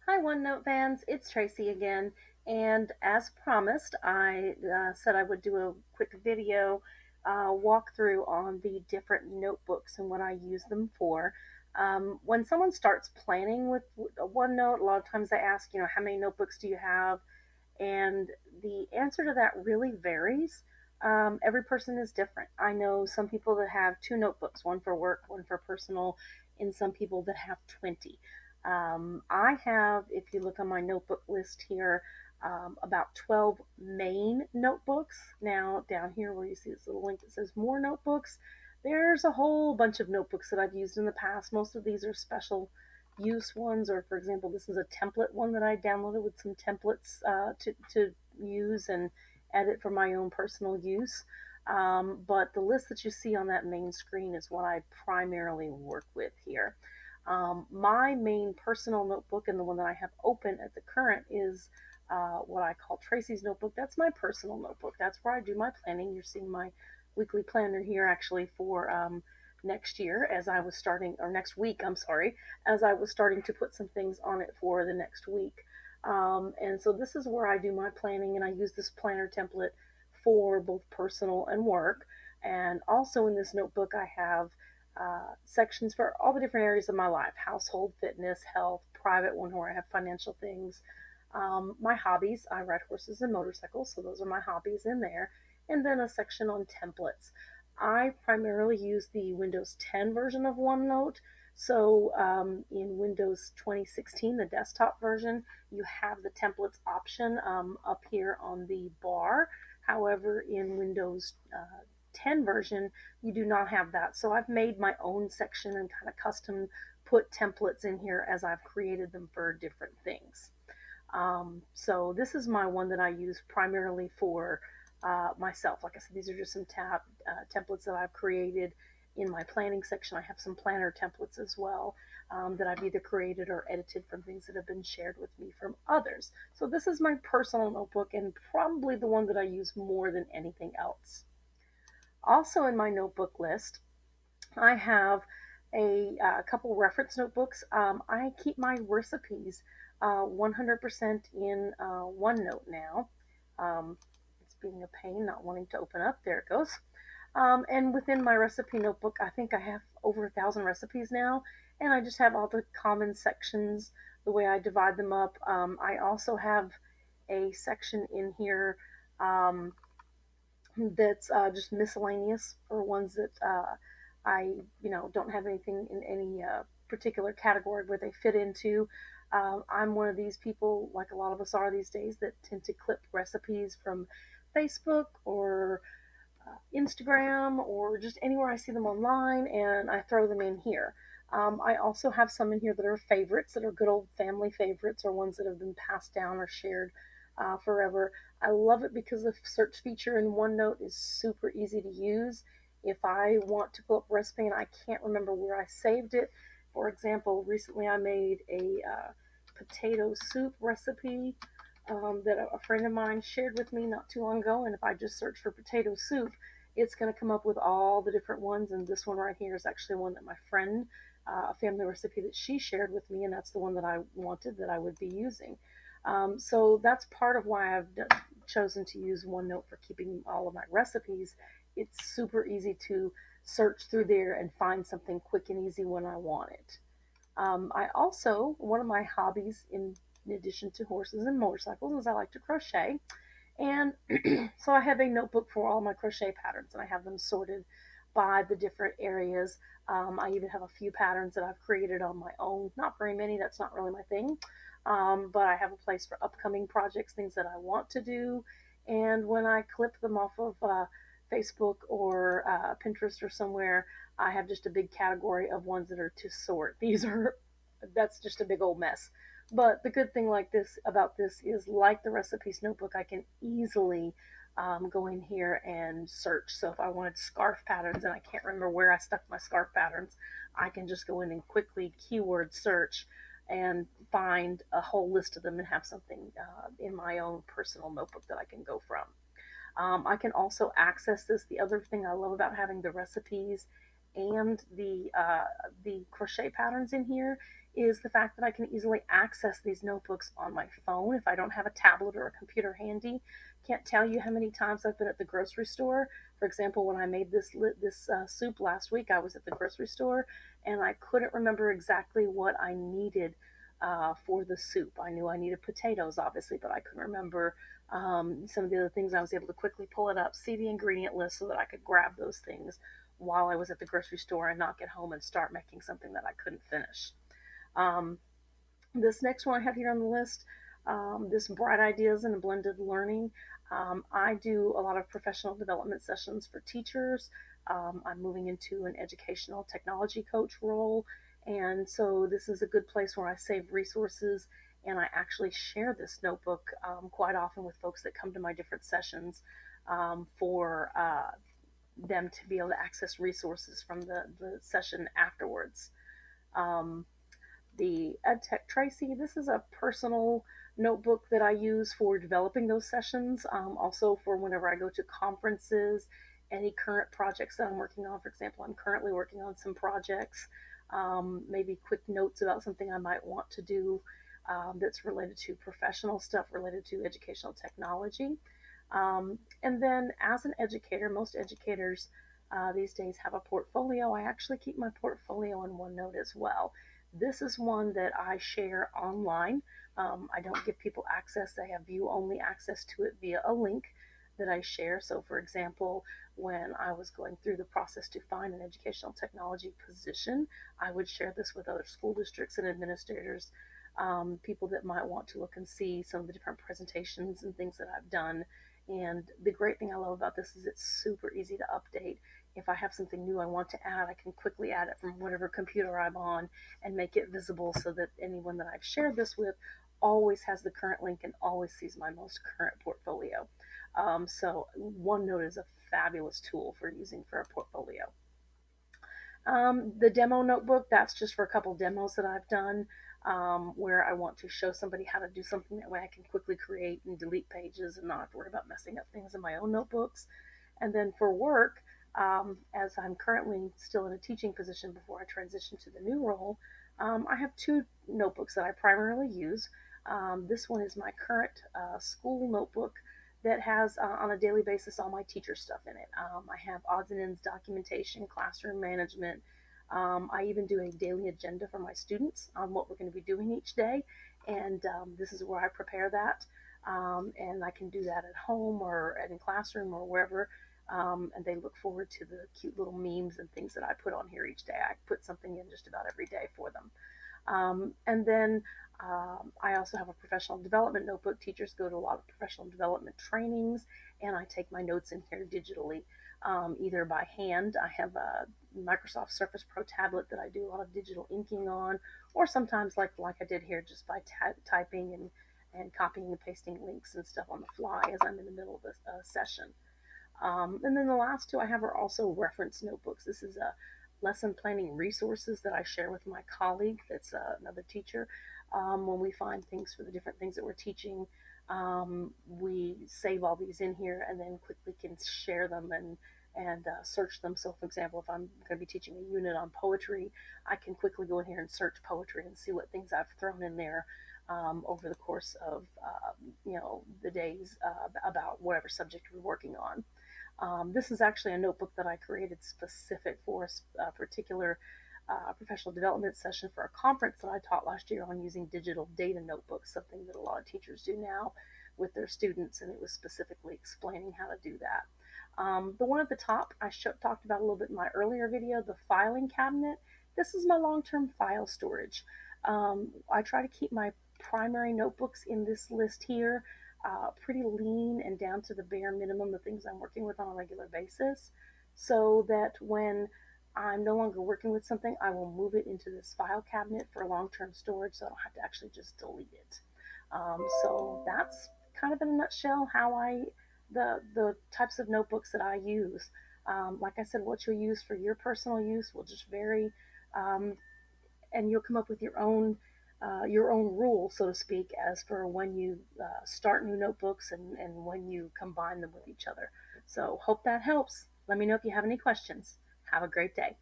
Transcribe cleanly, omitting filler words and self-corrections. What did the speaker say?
Hi, OneNote fans. It's Tracy again. And as promised, I said I would do a quick video walkthrough on the different notebooks and what I use them for. When someone starts planning with OneNote, a lot of times they ask, how many notebooks do you have? And the answer to that really varies. Every person is different. I know some people that have two notebooks, one for work, one for personal, and some people that have 20. I have, if you look on my notebook list here, about 12 main notebooks. Now, down here where you see this little link that says more notebooks, there's a whole bunch of notebooks that I've used in the past. Most of these are special use ones, or for example, this is a template one that I downloaded with some templates to use and edit for my own personal use. But the list that you see on that main screen is what I primarily work with here. My main personal notebook and the one that I have open at the current is what I call Tracy's notebook. That's my personal notebook. That's where I do my planning. You're seeing my weekly planner here actually for next year as I was starting, or next week, I'm sorry, as I was starting to put some things on it for the next week. And so this is where I do my planning, and I use this planner template for both personal and work. And also in this notebook, I have sections for all the different areas of my life: household, fitness, health, private one where I have financial things, my hobbies. I ride horses and motorcycles, so those are my hobbies in there. And then a section on templates. I primarily use the Windows 10 version of OneNote. So in Windows 2016, the desktop version, you have the templates option up here on the bar. However, in Windows 10 version, you do not have that. So I've made my own section and kind of custom put templates in here as I've created them for different things. So this is my one that I use primarily for myself. Like I said, these are just some templates that I've created in my planning section. I have some planner templates as well that I've either created or edited from things that have been shared with me from others. So this is my personal notebook and probably the one that I use more than anything else. Also in my notebook list, I have a couple reference notebooks. I keep my recipes 100% in OneNote now. It's being a pain not wanting to open up. There it goes. And within my recipe notebook, I think I have over 1,000 recipes now, and I just have all the common sections, the way I divide them up. I also have a section in here um, that's just miscellaneous, or ones that I don't have anything in any particular category where they fit into. I'm one of these people, like a lot of us are these days, that tend to clip recipes from Facebook or Instagram or just anywhere I see them online, and I throw them in here. I also have some in here that are favorites, that are good old family favorites, or ones that have been passed down or shared forever. I love it because the search feature in OneNote is super easy to use. If I want to pull up a recipe and I can't remember where I saved it, for example, recently I made a potato soup recipe that a friend of mine shared with me not too long ago. And if I just search for potato soup, it's going to come up with all the different ones. And this one right here is actually one that my friend, a family recipe that she shared with me, and that's the one that I wanted that I would be using. So that's part of why I've chosen to use OneNote for keeping all of my recipes. It's super easy to search through there and find something quick and easy when I want it. I also, one of my hobbies in addition to horses and motorcycles, is I like to crochet. And so I have a notebook for all my crochet patterns, and I have them sorted by the different areas. I even have a few patterns that I've created on my own. Not very many, that's not really my thing. But I have a place for upcoming projects, things that I want to do. And when I clip them off of Facebook or Pinterest or somewhere, I have just a big category of ones that are to sort. That's just a big old mess. But the good thing like this about this is, like the recipes notebook, I can easily go in here and search. So if I wanted scarf patterns and I can't remember where I stuck my scarf patterns, I can just go in and quickly keyword search and find a whole list of them and have something in my own personal notebook that I can go from. I can also access this. The other thing I love about having the recipes and the crochet patterns in here is the fact that I can easily access these notebooks on my phone if I don't have a tablet or a computer handy. Can't tell you how many times I've been at the grocery store. For example, when I made this soup last week, I was at the grocery store and I couldn't remember exactly what I needed for the soup. I knew I needed potatoes, obviously, but I couldn't remember some of the other things. I was able to quickly pull it up, see the ingredient list so that I could grab those things while I was at the grocery store and not get home and start making something that I couldn't finish. Um, this next one I have here on the list, this Bright Ideas and Blended Learning. I do a lot of professional development sessions for teachers. I'm moving into an educational technology coach role, and so this is a good place where I save resources and I actually share this notebook quite often with folks that come to my different sessions for them to be able to access resources from the session afterwards. Um, the EdTech Tracy. This is a personal notebook that I use for developing those sessions, also for whenever I go to conferences, any current projects that I'm working on. For example, I'm currently working on some projects, maybe quick notes about something I might want to do that's related to professional stuff related to educational technology. And then, as an educator, most educators these days have a portfolio. I actually keep my portfolio in OneNote as well. This is one that I share online. I don't give people access, they have view only access to it via a link that I share. So, for example, when I was going through the process to find an educational technology position, I would share this with other school districts and administrators, people that might want to look and see some of the different presentations and things that I've done. And the great thing I love about this is it's super easy to update. If I have something new I want to add, I can quickly add it from whatever computer I'm on and make it visible so that anyone that I've shared this with always has the current link and always sees my most current portfolio. So OneNote is a fabulous tool for using for a portfolio. The demo notebook, that's just for a couple demos that I've done where I want to show somebody how to do something. That way I can quickly create and delete pages and not have to worry about messing up things in my own notebooks. And then for work, as I'm currently still in a teaching position before I transition to the new role, I have two notebooks that I primarily use. This one is my current school notebook that has on a daily basis all my teacher stuff in it. I have odds and ends documentation, classroom management. I even do a daily agenda for my students on what we're going to be doing each day, and this is where I prepare that. And I can do that at home or in classroom or wherever. And they look forward to the cute little memes and things that I put on here each day. I put something in just about every day for them. And then I also have a professional development notebook. Teachers go to a lot of professional development trainings, and I take my notes in here digitally, either by hand. I have a Microsoft Surface Pro tablet that I do a lot of digital inking on, or sometimes like I did here, just by typing and copying and pasting links and stuff on the fly as I'm in the middle of a session. And then the last two I have are also reference notebooks. This is a lesson planning resources that I share with my colleague that's another teacher. When we find things for the different things that we're teaching, we save all these in here and then quickly can share them and search them. So, for example, if I'm going to be teaching a unit on poetry, I can quickly go in here and search poetry and see what things I've thrown in there over the course of the days about whatever subject we're working on. This is actually a notebook that I created specific for a particular professional development session for a conference that I taught last year on using digital data notebooks, something that a lot of teachers do now with their students, and it was specifically explaining how to do that. The one at the top I talked about a little bit in my earlier video, the filing cabinet. This is my long-term file storage. I try to keep my primary notebooks in this list here pretty lean and down to the bare minimum of things I'm working with on a regular basis, so that when I'm no longer working with something, I will move it into this file cabinet for long-term storage so I don't have to actually just delete it. So that's kind of in a nutshell how the types of notebooks that I use. Like I said, what you'll use for your personal use will just vary, um, and you'll come up with your own rule, so to speak, as for when you start new notebooks and when you combine them with each other. So hope that helps. Let me know if you have any questions. Have a great day.